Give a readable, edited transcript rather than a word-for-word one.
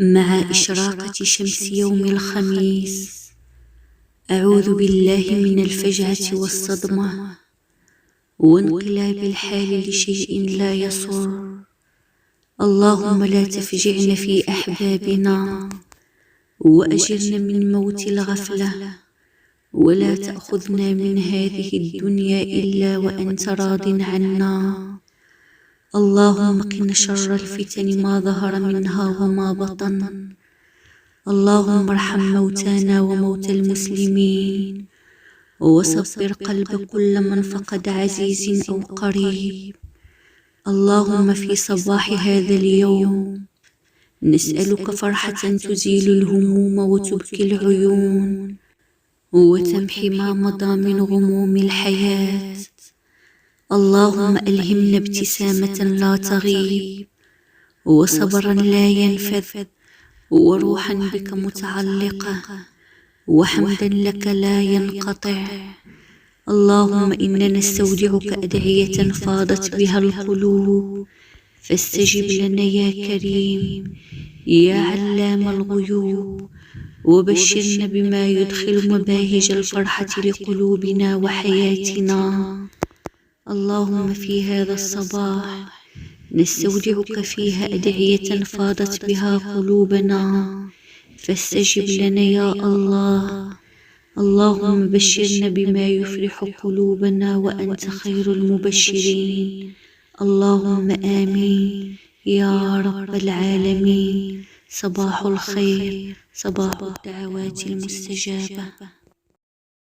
مع إشراقة شمس يوم الخميس. أعوذ بالله من الفجعة والصدمة وانقلاب الحال لشيء لا يسر. اللهم لا تفجعن في أحبابنا وأجرنا من موت الغفلة، ولا تأخذنا من هذه الدنيا إلا وأنت راض عنا. اللهم قنا شر الفتن ما ظهر منها وما بطن. اللهم ارحم موتانا وموتى المسلمين، وصبر قلب كل من فقد عزيز أو قريب. اللهم في صباح هذا اليوم نسألك فرحة تزيل الهموم وتبكي العيون وتمحي ما مضى من غموم الحياة. اللهم ألهمنا ابتسامة لا تغيب، وصبرا لا ينفذ، وروحا بك متعلقة، وحمدا لك لا ينقطع. اللهم إنا نستودعك أدعية فاضت بها القلوب، فاستجب لنا يا كريم يا علام الغيوب، وبشرنا بما يدخل مباهج الفرحة لقلوبنا وحياتنا. اللهم في هذا الصباح نستودعك فيها أدعية فاضت بها قلوبنا، فاستجب لنا يا الله. اللهم بشرنا بما يفرح قلوبنا وأنت خير المبشرين. اللهم آمين يا رب العالمين. صباح الخير، صباح الدعوات المستجابة.